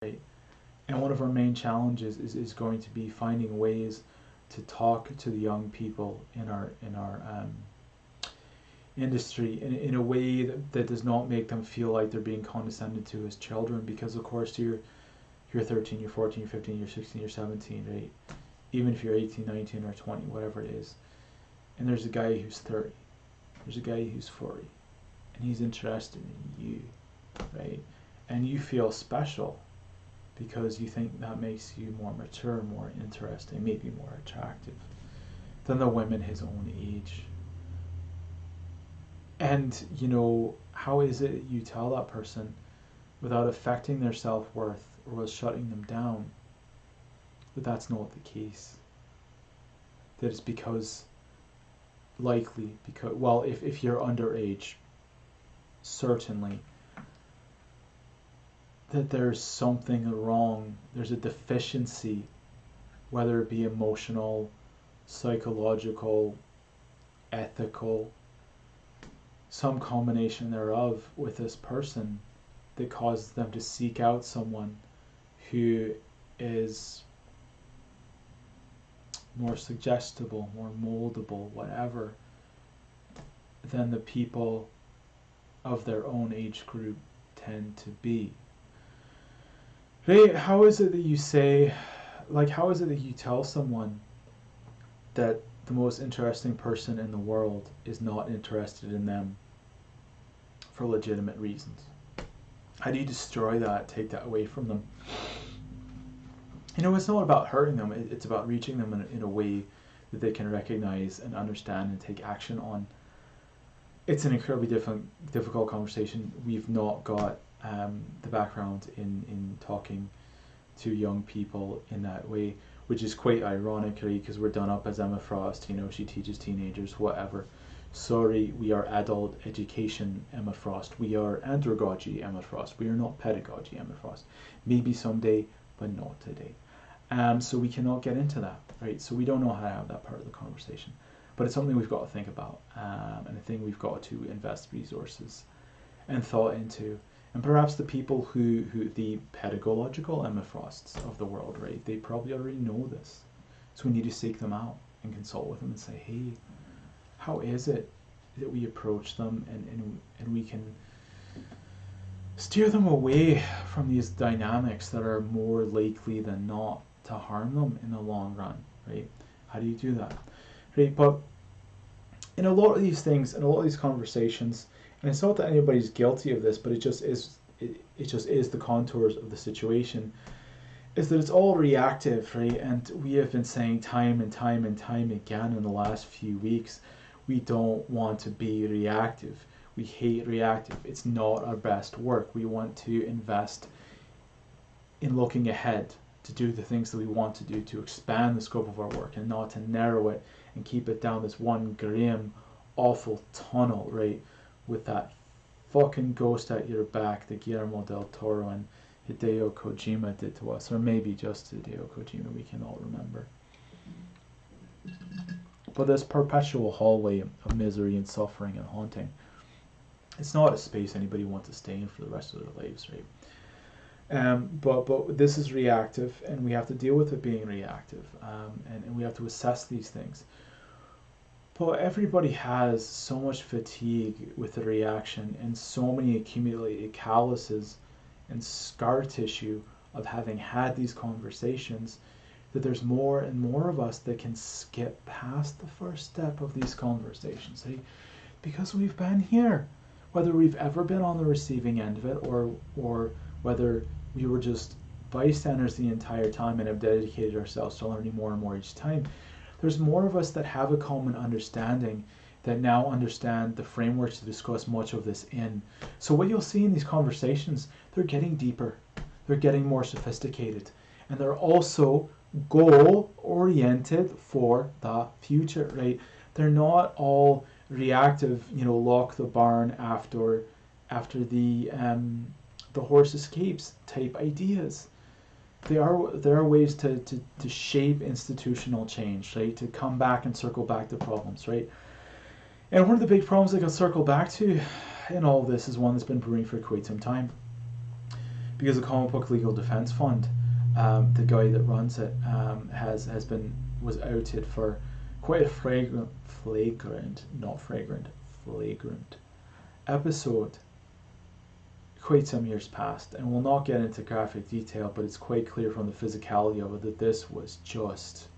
right? And one of our main challenges is going to be finding ways to talk to the young people in our industry in a way that does not make them feel like they're being condescended to as children, because of course you're 13, you're 14, you're 15, you're 16, you're 17, right? Even if you're 18, 19, or 20, whatever it is, and there's a guy who's 30, there's a guy who's 40, and he's interested in you, right? And you feel special because you think that makes you more mature, more interesting, maybe more attractive than the women his own age. And, you know, how is it you tell that person without affecting their self-worth or shutting them down that that's not the case? That it's because, likely, because, well, if you're underage, certainly, that there's something wrong, there's a deficiency, whether it be emotional, psychological, ethical, some combination thereof with this person that causes them to seek out someone who is more suggestible, more moldable, whatever, than the people of their own age group tend to be. Right? How is it that you say, like, how is it that you tell someone that the most interesting person in the world is not interested in them for legitimate reasons? How do you destroy that, take that away from them? You know, it's not about hurting them, it's about reaching them in a way that they can recognize and understand and take action on. It's an incredibly difficult conversation. We've not got the background in talking to young people in that way, which is quite ironic, right? Because we're done up as Emma Frost, you know, she teaches teenagers, whatever. Sorry, we are adult education Emma Frost. We are andragogy Emma Frost. We are not pedagogy Emma Frost. Maybe someday, but not today. So we cannot get into that, right? So we don't know how to have that part of the conversation. But it's something we've got to think about, and a thing we've got to invest resources and thought into. And perhaps the people who the pedagogical Emma Frosts of the world, right, they probably already know this. So we need to seek them out and consult with them and say, hey, how is it that we approach them and we can steer them away from these dynamics that are more likely than not to harm them in the long run, right? How do you do that? Right, but in a lot of these things, in a lot of these conversations, and it's not that anybody's guilty of this, but it just is the contours of the situation, is that it's all reactive, right? And we have been saying time and time and time again in the last few weeks, we don't want to be reactive. We hate reactive. It's not our best work. We want to invest in looking ahead, to do the things that we want to do, to expand the scope of our work and not to narrow it and keep it down this one grim, awful tunnel, right? With that fucking ghost at your back that Guillermo del Toro and Hideo Kojima did to us, or maybe just Hideo Kojima, we can all remember. But this perpetual hallway of misery and suffering and haunting, it's not a space anybody wants to stay in for the rest of their lives, right? But this is reactive, and we have to deal with it being reactive, and we have to assess these things. But everybody has so much fatigue with the reaction and so many accumulated calluses and scar tissue of having had these conversations that there's more and more of us that can skip past the first step of these conversations, right? Because we've been here, whether we've ever been on the receiving end of it or whether we were just bystanders the entire time and have dedicated ourselves to learning more and more each time. There's more of us that have a common understanding that now understand the framework to discuss much of this in. So what you'll see in these conversations, they're getting deeper, they're getting more sophisticated, and they're also goal-oriented for the future, right? They're not all reactive, you know, lock the barn after the horse escapes type ideas. There are ways to shape institutional change, right? To come back and circle back to problems, right? And one of the big problems I can circle back to in all of this is one that's been brewing for quite some time. because the Comic Book Legal Defense Fund, the guy that runs it, was outed for quite a flagrant episode quite some years past, and we'll not get into graphic detail, but it's quite clear from the physicality of it that this was just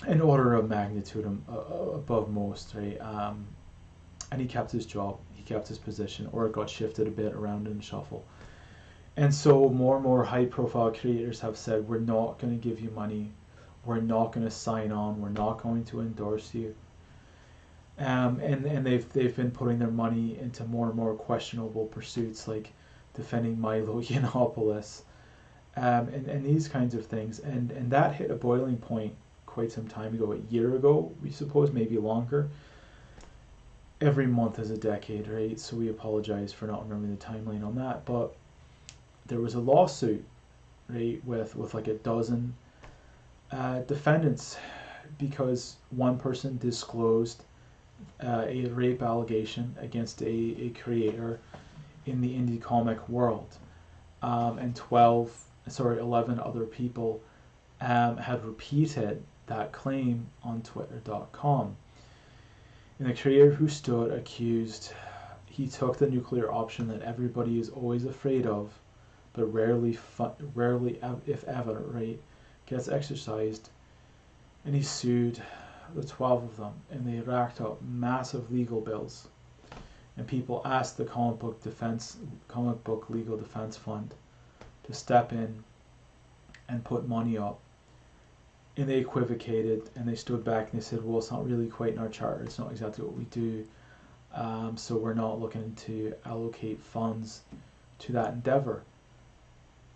an order of magnitude above most, right? And he kept his job, he kept his position, or it got shifted a bit around in the shuffle. And so more and more high-profile creators have said, we're not going to give you money, we're not going to sign on, we're not going to endorse you. And they've been putting their money into more and more questionable pursuits, like defending Milo Yiannopoulos, and these kinds of things. And that hit a boiling point quite some time ago, a year ago, we suppose, maybe longer. Every month is a decade, right? So we apologize for not remembering the timeline on that. But there was a lawsuit, right, with like a dozen defendants, because one person disclosed a rape allegation against a creator in the indie comic world, and 11 other people had repeated that claim on Twitter.com. And the creator who stood accused, he took the nuclear option that everybody is always afraid of, but rarely, if ever, right, gets exercised. And he sued the 12 of them, and they racked up massive legal bills. And people asked the Comic Book Legal Defense Fund to step in and put money up. And they equivocated, and they stood back and they said, well, it's not really quite in our charter, it's not exactly what we do, so we're not looking to allocate funds to that endeavor.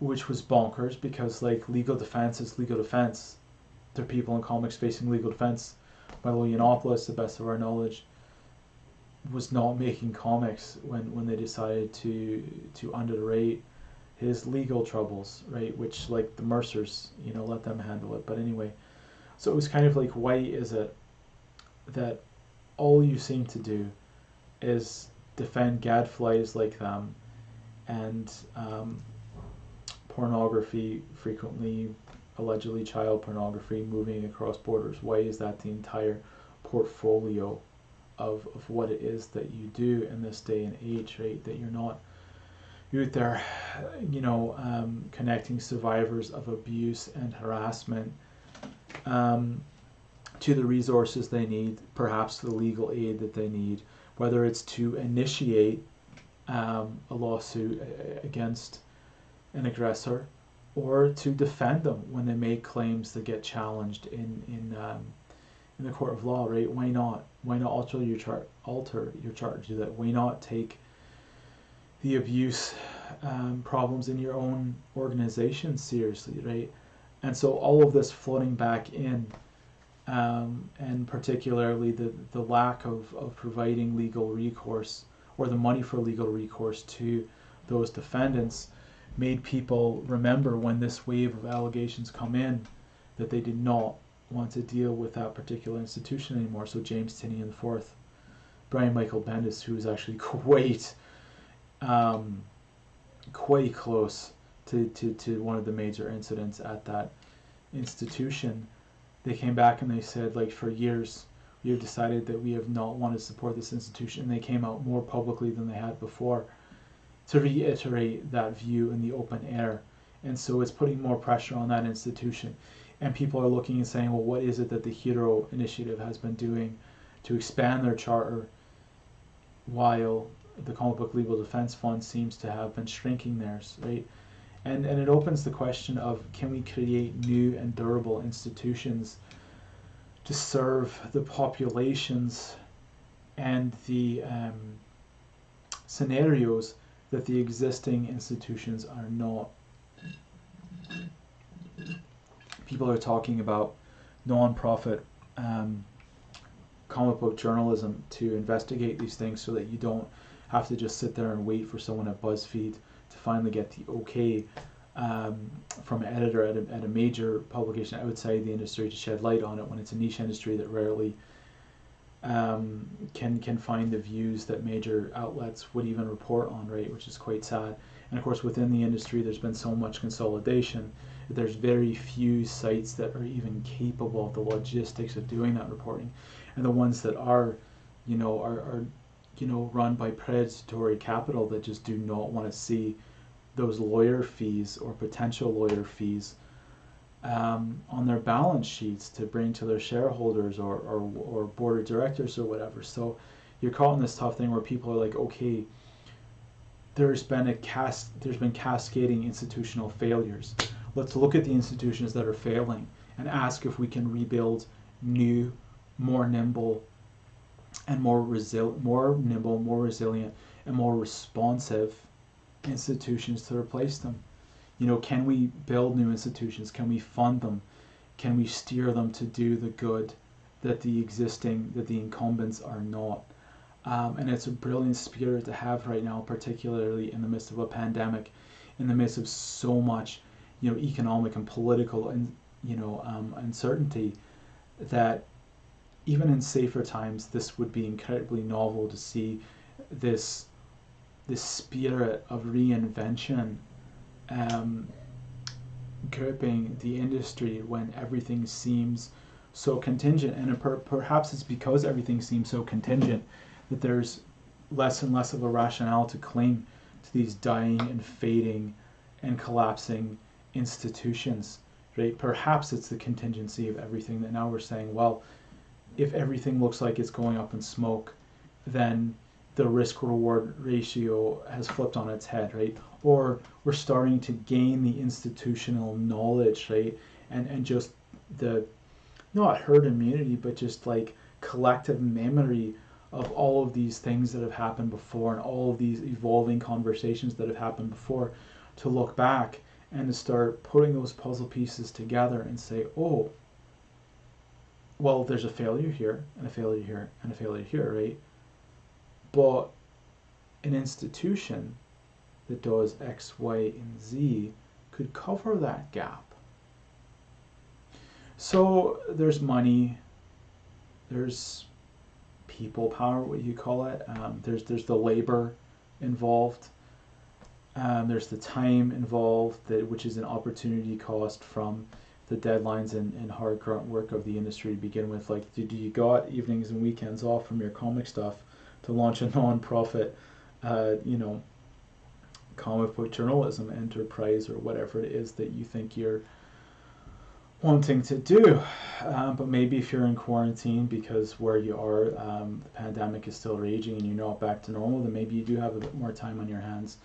Which was bonkers, because like legal defense is legal defense. There are people in comics facing legal defense. Milo Yiannopoulos, to the best of our knowledge, was not making comics when they decided to underrate his legal troubles, right? Which, like the Mercers, let them handle it. But anyway, so it was kind of like, why is it that all you seem to do is defend gadflies like them and pornography, frequently allegedly child pornography, moving across borders? Why is that the entire portfolio of what it is that you do in this day and age, right? That you're not out there, connecting survivors of abuse and harassment to the resources they need, perhaps the legal aid that they need, whether it's to initiate a lawsuit against an aggressor, or to defend them when they make claims that get challenged in the court of law, right? Why not? Why not alter your charter to do that? Why not take the abuse problems in your own organization seriously, right? And so all of this flooding back in, and particularly the lack of providing legal recourse, or the money for legal recourse to those defendants, made people remember when this wave of allegations come in that they did not want to deal with that particular institution anymore. So James Tinian IV, Brian Michael Bendis, who was actually quite close to one of the major incidents at that institution, they came back and they said, like, for years we have decided that we have not wanted to support this institution. And they came out more publicly than they had before to reiterate that view in the open air. And so it's putting more pressure on that institution. And people are looking and saying, well, what is it that the Hero Initiative has been doing to expand their charter, while the Comic Book Legal Defense Fund seems to have been shrinking theirs, right? And it opens the question of, can we create new and durable institutions to serve the populations and the scenarios that the existing institutions are not. People are talking about non-profit comic book journalism to investigate these things, so that you don't have to just sit there and wait for someone at BuzzFeed to finally get the okay from an editor at a major publication outside the industry to shed light on it, when it's a niche industry that rarely can find the views that major outlets would even report on, right? Which is quite sad. And of course, within the industry, there's been so much consolidation that there's very few sites that are even capable of the logistics of doing that reporting, and the ones that are, run by predatory capital that just do not want to see those lawyer fees or potential lawyer fees on their balance sheets to bring to their shareholders or board of directors or whatever. So you're caught in this tough thing where people are like, okay, there's been cascading institutional failures. Let's look at the institutions that are failing and ask if we can rebuild new, more nimble, and more resilient, and more responsive institutions to replace them. Can we build new institutions? Can we fund them? Can we steer them to do the good that the incumbents are not? And it's a brilliant spirit to have right now, particularly in the midst of a pandemic, in the midst of so much, economic and political and uncertainty, that even in safer times, this would be incredibly novel to see this spirit of reinvention gripping the industry when everything seems so contingent. And perhaps it's because everything seems so contingent that there's less and less of a rationale to cling to these dying and fading and collapsing institutions, right? Perhaps it's the contingency of everything that now we're saying, well, if everything looks like it's going up in smoke, then the risk-reward ratio has flipped on its head, right? Or we're starting to gain the institutional knowledge, right? And just the, not herd immunity, but just like collective memory of all of these things that have happened before and all of these evolving conversations that have happened before, to look back and to start putting those puzzle pieces together and say, oh, well, there's a failure here, and a failure here, and a failure here, right? But an institution that does X, Y, and Z could cover that gap. So there's money, there's people power, what you call it. There's the labor involved. There's the time involved, which is an opportunity cost from the deadlines and hard grunt work of the industry to begin with. Like, do you got evenings and weekends off from your comic stuff to launch a non-profit, comic book journalism enterprise or whatever it is that you think you're wanting to do? But maybe if you're in quarantine because where you are, the pandemic is still raging and you're not back to normal, then maybe you do have a bit more time on your hands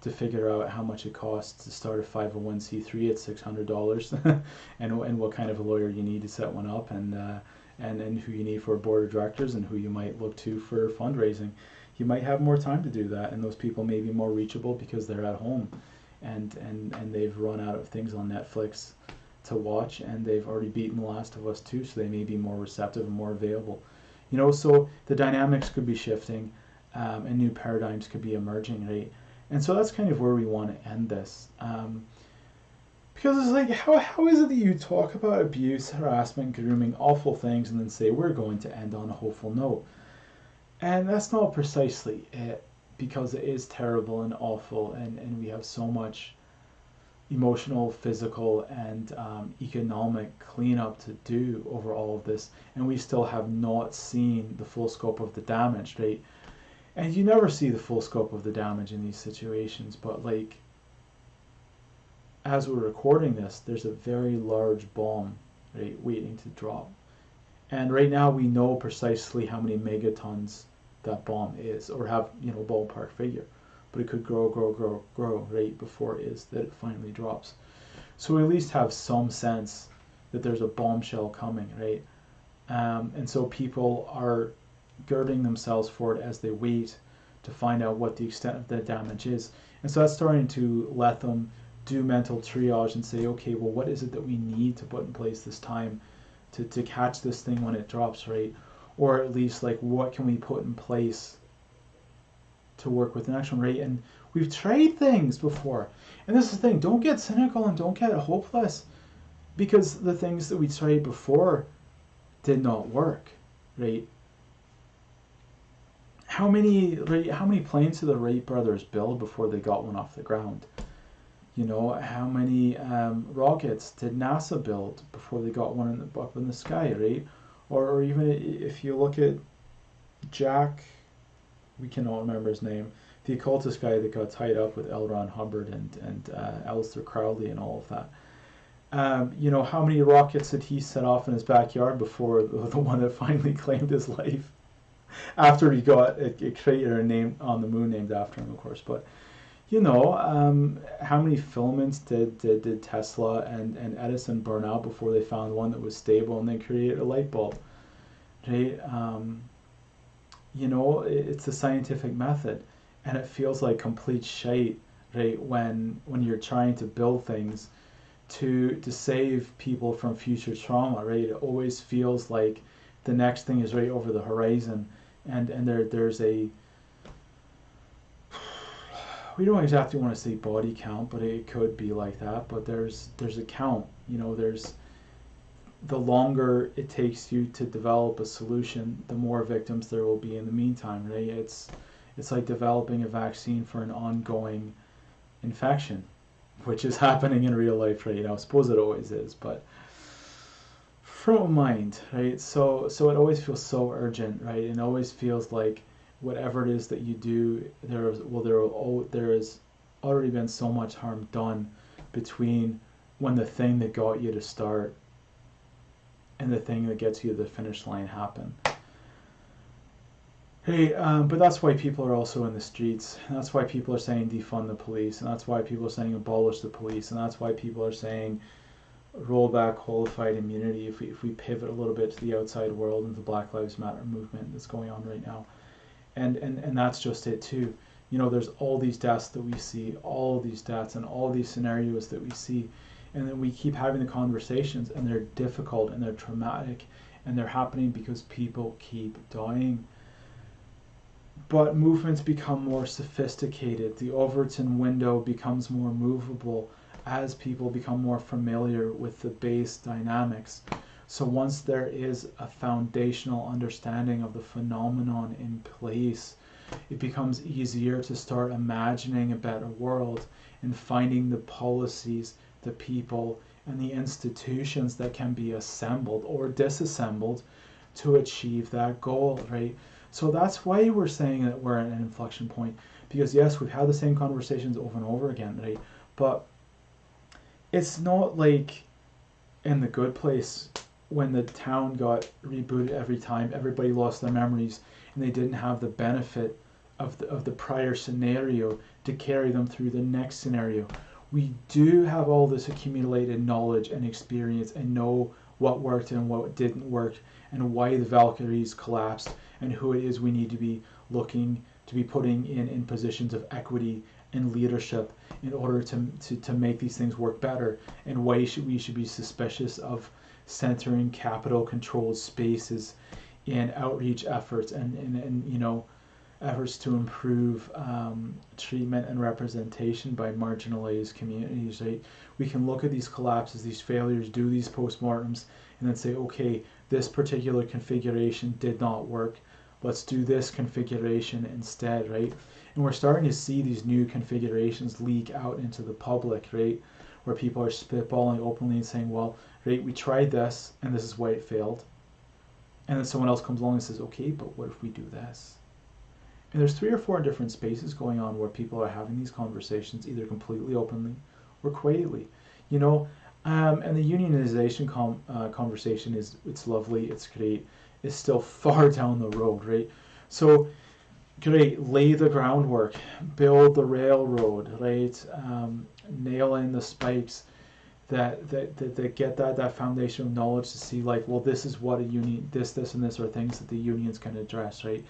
to figure out how much it costs to start a 501c3 at $600 and what kind of a lawyer you need to set one up, and who you need for a board of directors and who you might look to for fundraising. You might have more time to do that, and those people may be more reachable because they're at home and they've run out of things on Netflix to watch, and they've already beaten The Last of Us 2, so they may be more receptive and more available. So the dynamics could be shifting, and new paradigms could be emerging, right? And so that's kind of where we want to end this. Because it's like, how is it that you talk about abuse, harassment, grooming, awful things, and then say we're going to end on a hopeful note? And that's not precisely it, because it is terrible and awful, and we have so much emotional, physical, and economic cleanup to do over all of this, and we still have not seen the full scope of the damage, right? And you never see the full scope of the damage in these situations, but like, as we're recording this, there's a very large bomb, right, waiting to drop. And right now we know precisely how many megatons that bomb is, or have, ballpark figure. But it could grow, right, before it is that it finally drops. So we at least have some sense that there's a bombshell coming, right? And so people are girding themselves for it as they wait to find out what the extent of the damage is. And so that's starting to let them do mental triage and say, okay, well, what is it that we need to put in place this time to catch this thing when it drops, right? Or at least, like, what can we put in place to work with the next one, right? And we've tried things before. And this is the thing, don't get cynical and don't get hopeless, because the things that we tried before did not work, right? how many planes did the Wright brothers build before they got one off the ground? You know, how many rockets did NASA build before they got one up in the sky, right? Or even if you look at Jack, we cannot remember his name, the occultist guy that got tied up with L. Ron Hubbard and Aleister Crowley and all of that. You know, how many rockets did he set off in his backyard before the one that finally claimed his life? After he got a crater named on the moon named after him, of course. But you know, how many filaments did Tesla and Edison burn out before they found one that was stable and they created a light bulb, right? You know, it's the scientific method, and it feels like complete shite, right? When you're trying to build things to save people from future trauma, right? It always feels like the next thing is right over the horizon, and there's a, we don't exactly want to say body count, but it could be like that. But there's a count. You know, there's the longer it takes you to develop a solution, the more victims there will be in the meantime, right? It's like developing a vaccine for an ongoing infection, which is happening in real life right now. I suppose it always is, but from a mind, right? So it always feels so urgent, right? And it always feels like whatever it is that you do, there has already been so much harm done between when the thing that got you to start and the thing that gets you to the finish line happen. Hey, but that's why people are also in the streets. And that's why people are saying defund the police, and that's why people are saying abolish the police, and that's why people are saying roll back qualified immunity if we pivot a little bit to the outside world and the Black Lives Matter movement that's going on right now. And that's just it too. You know, there's all these deaths that we see, all these deaths and all these scenarios that we see, and then we keep having the conversations, and they're difficult and they're traumatic, and they're happening because people keep dying. But movements become more sophisticated. The Overton window becomes more movable as people become more familiar with the base dynamics. So once there is a foundational understanding of the phenomenon in place, it becomes easier to start imagining a better world and finding the policies, the people, and the institutions that can be assembled or disassembled to achieve that goal, right? So that's why we're saying that we're at an inflection point. Because yes, we've had the same conversations over and over again, right? But it's not like in The Good Place when the town got rebooted every time, everybody lost their memories and they didn't have the benefit of the prior scenario to carry them through the next scenario. We do have all this accumulated knowledge and experience and know what worked and what didn't work and why the Valkyries collapsed and who it is we need to be looking to be putting in positions of equity and leadership in order to make these things work better, and why we should be suspicious of centering capital controlled spaces in outreach efforts and you know, efforts to improve treatment and representation by marginalized communities, right? We can look at these collapses, these failures, do these postmortems, and then say, okay, this particular configuration did not work. Let's do this configuration instead, right? And we're starting to see these new configurations leak out into the public, right? Where people are spitballing openly and saying, well, right, we tried this and this is why it failed. And then someone else comes along and says, okay, but what if we do this? And there's 3 or 4 different spaces going on where people are having these conversations, either completely openly or quietly. You know, and the unionization conversation it's lovely, it's great. It's still far down the road, right? So, great, lay the groundwork, build the railroad, right? Nail in the spikes that get that foundation of knowledge to see, like, well, this is what a union, this and this are things that the unions can address, right?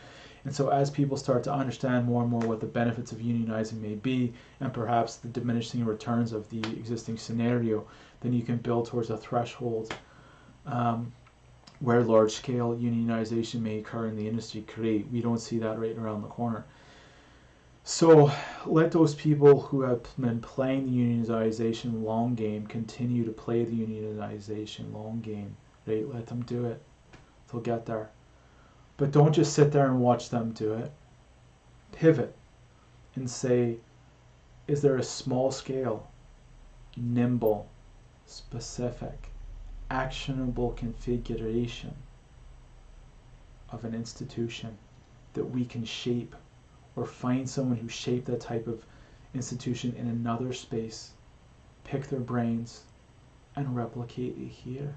And so as people start to understand more and more what the benefits of unionizing may be, and perhaps the diminishing returns of the existing scenario, then you can build towards a threshold where large-scale unionization may occur in the industry. Great, we don't see that right around the corner. So let those people who have been playing the unionization long game continue to play the unionization long game, right? Let them do it. They'll get there. But don't just sit there and watch them do it. pivot and say, is there a small scale, nimble, specific, actionable configuration of an institution that we can shape, or find someone who shaped that type of institution in another space, pick their brains, and replicate it here,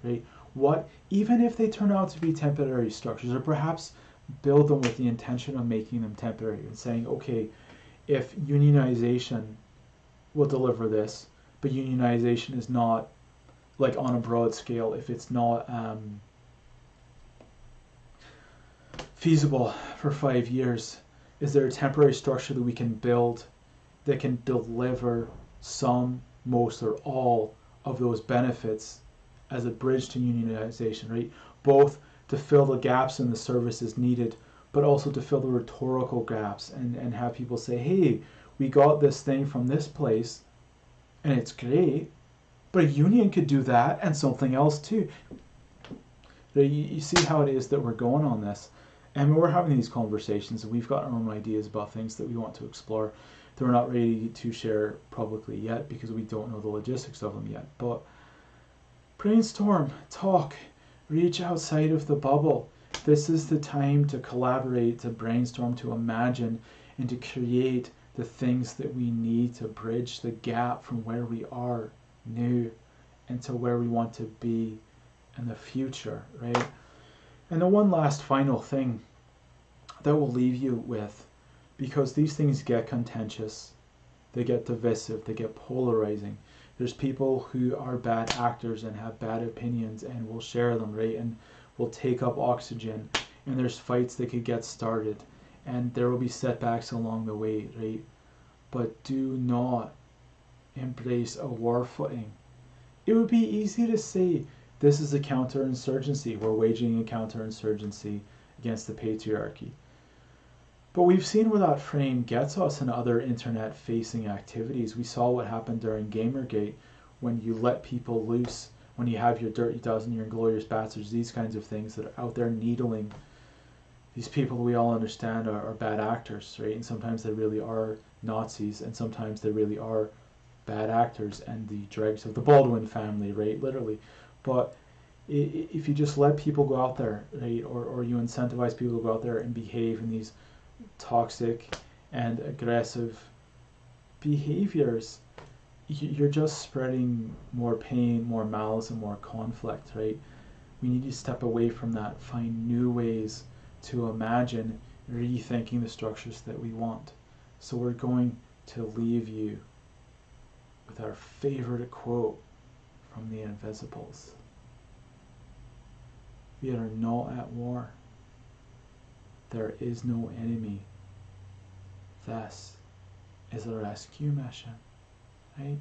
right? What, even if they turn out to be temporary structures, or perhaps build them with the intention of making them temporary and saying, okay, if unionization will deliver this, but unionization is not, like on a broad scale, if it's not feasible for 5 years, is there a temporary structure that we can build that can deliver some, most, or all of those benefits as a bridge to unionization, right? Both to fill the gaps in the services needed, but also to fill the rhetorical gaps and have people say, hey, we got this thing from this place and it's great, but a union could do that and something else too. You see how it is that we're going on this. And we're having these conversations and we've got our own ideas about things that we want to explore that we're not ready to share publicly yet because we don't know the logistics of them yet. But brainstorm, talk, reach outside of the bubble. This is the time to collaborate, to brainstorm, to imagine, and to create the things that we need to bridge the gap from where we are new and to where we want to be in the future, right? And the one last final thing that we'll leave you with, because these things get contentious, they get divisive, they get polarizing. There's people who are bad actors and have bad opinions and will share them, right? And will take up oxygen. And there's fights that could get started. And there will be setbacks along the way, right? But do not embrace a war footing. It would be easy to say, this is a counterinsurgency. We're waging a counterinsurgency against the patriarchy. But we've seen where that frame gets us in other internet-facing activities. We saw what happened during Gamergate when you let people loose, when you have your Dirty Dozen, your Inglorious Bastards, these kinds of things that are out there needling these people we all understand are bad actors, right? And sometimes they really are Nazis, and sometimes they really are bad actors and the dregs of the Baldwin family, right? Literally. But if you just let people go out there, right, or you incentivize people to go out there and behave in these toxic and aggressive behaviors, you're just spreading more pain, more malice, and more conflict, right? We need to step away from that, find new ways to imagine rethinking the structures that we want. So we're going to leave you with our favorite quote from the Invisibles. We are not at war. There is no enemy. This is a rescue mission, right?